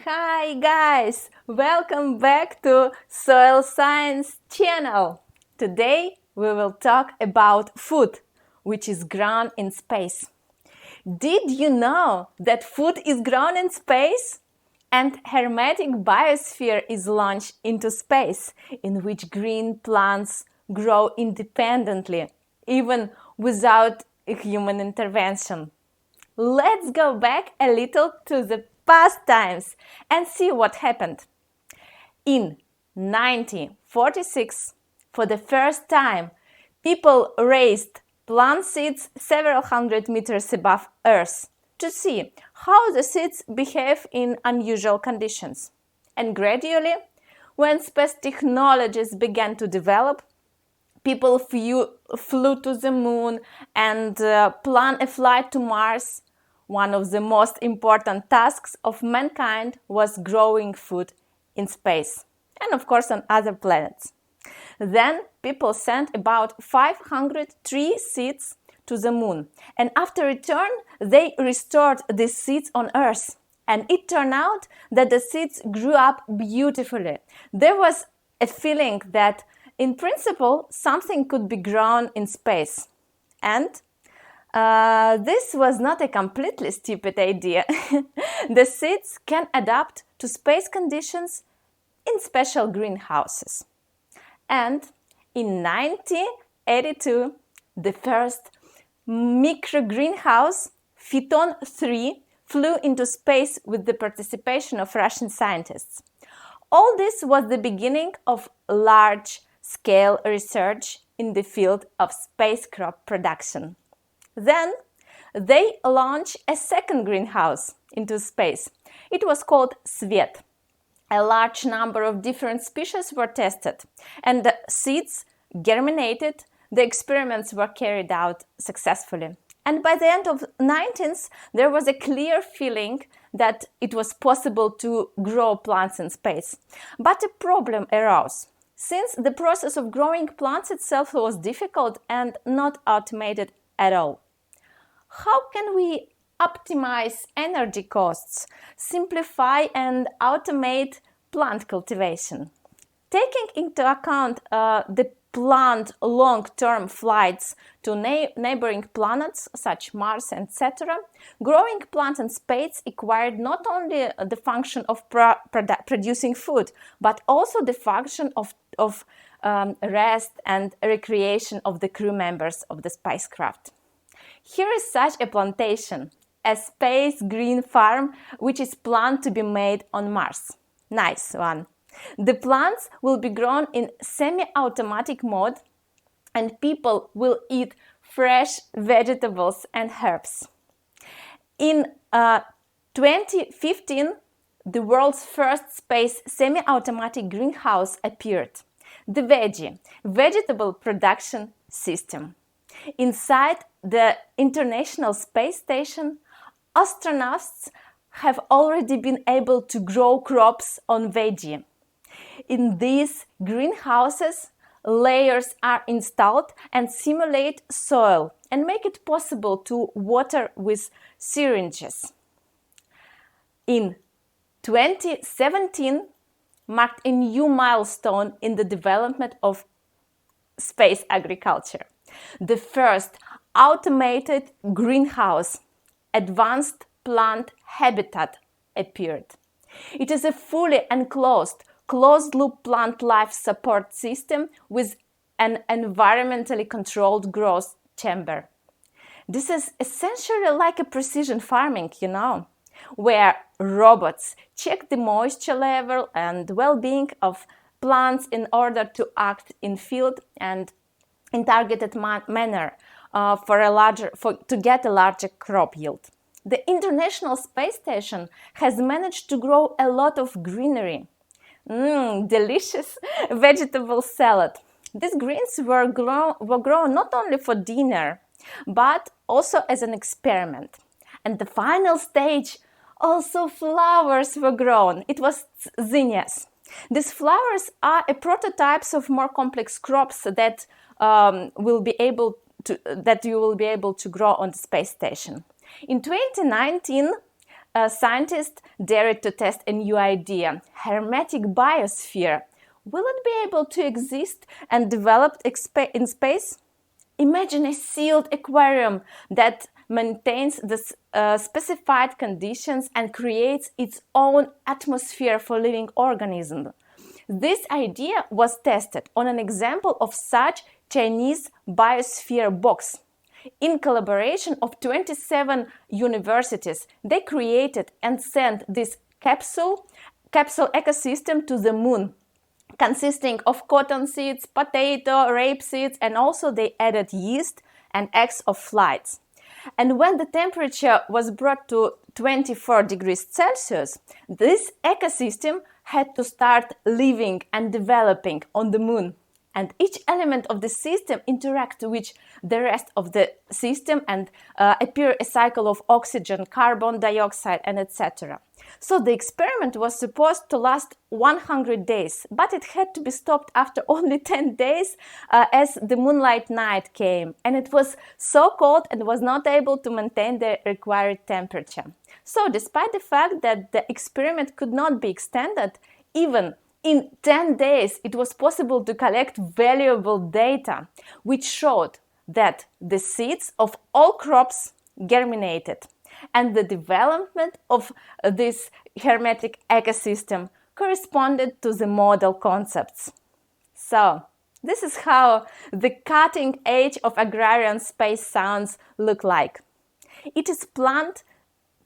Hi guys, welcome back to Soil Science channel. Today we will talk about food, which is grown in space. Did you know that food is grown in space? And hermetic biosphere is launched into space, in which green plants grow independently, even without human intervention. Let's go back a little to the past times and see what happened. In 1946, for the first time, people raised plant seeds several hundred meters above Earth to see how the seeds behave in unusual conditions. And gradually, when space technologies began to develop, people flew to the moon and planned a flight to Mars. One of the most important tasks of mankind was growing food in space and, of course, on other planets. Then people sent about 500 tree seeds to the moon, and after return, they restored the seeds on Earth. And it turned out that the seeds grew up beautifully. There was a feeling that in principle, something could be grown in space. And this was not a completely stupid idea. The seeds can adapt to space conditions in special greenhouses. And in 1982, the first micro-greenhouse, Phyton 3, flew into space with the participation of Russian scientists. All this was the beginning of large-scale research in the field of space crop production. Then they launched a second greenhouse into space. It was called Svet. A large number of different species were tested, and the seeds germinated. The experiments were carried out successfully. And by the end of the 19th, there was a clear feeling that it was possible to grow plants in space. But a problem arose. Since the process of growing plants itself was difficult and not automated at all. How can we optimize energy costs, simplify and automate plant cultivation? Taking into account the planned long-term flights to neighboring planets such Mars, etc., growing plants in space acquired not only the function of producing food, but also the function of rest and recreation of the crew members of the spacecraft. Here is such a plantation, a space green farm, which is planned to be made on Mars. Nice one. The plants will be grown in semi-automatic mode, and people will eat fresh vegetables and herbs. In 2015, the world's first space semi-automatic greenhouse appeared, the VEGI, Vegetable Production System. Inside the International Space Station, astronauts have already been able to grow crops on veggie. In these greenhouses, layers are installed and simulate soil and make it possible to water with syringes. In 2017, marked a new milestone in the development of space agriculture. The first automated greenhouse, Advanced Plant Habitat, appeared. It is a fully enclosed, closed-loop plant life support system with an environmentally controlled growth chamber. This is essentially like a precision farming, where robots check the moisture level and well-being of plants in order to act in field and in targeted manner to get a larger crop yield. The International Space Station has managed to grow a lot of greenery. Delicious vegetable salad. These greens were grown not only for dinner, but also as an experiment. And the final stage, also flowers were grown. It was zinnias. These flowers are prototypes of more complex crops that you will be able to grow on the space station. In 2019, scientists dared to test a new idea: hermetic biosphere. Will it be able to exist and develop in space? Imagine a sealed aquarium that maintains the specified conditions and creates its own atmosphere for living organisms. This idea was tested on an example of such Chinese biosphere box. In collaboration of 27 universities, they created and sent this capsule ecosystem to the moon, consisting of cotton seeds, potato, rapeseed, and also they added yeast and eggs of flies. And when the temperature was brought to 24 degrees Celsius, this ecosystem had to start living and developing on the moon. And each element of the system interacts with the rest of the system and appear a cycle of oxygen, carbon dioxide, and etc. So the experiment was supposed to last 100 days, but it had to be stopped after only 10 days as the moonlight night came, and it was so cold and was not able to maintain the required temperature. So despite the fact that the experiment could not be extended, even in 10 days, it was possible to collect valuable data, which showed that the seeds of all crops germinated, and the development of this hermetic ecosystem corresponded to the model concepts. So, this is how the cutting edge of agrarian space science look like. It is planned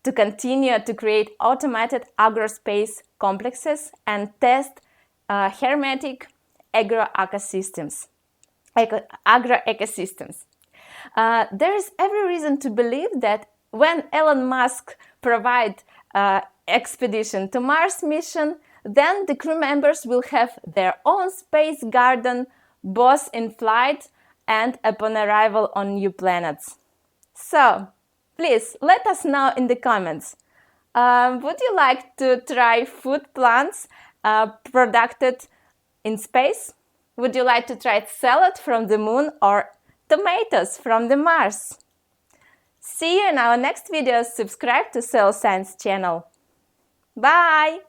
to continue to create automated agrospace complexes and test hermetic agroecosystems. There is every reason to believe that when Elon Musk provides expedition to Mars mission, then the crew members will have their own space garden, both in flight and upon arrival on new planets. So, please let us know in the comments. Would you like to try food plants produced in space? Would you like to try salad from the moon or tomatoes from the Mars? See you in our next video. Subscribe to Soil Science channel. Bye!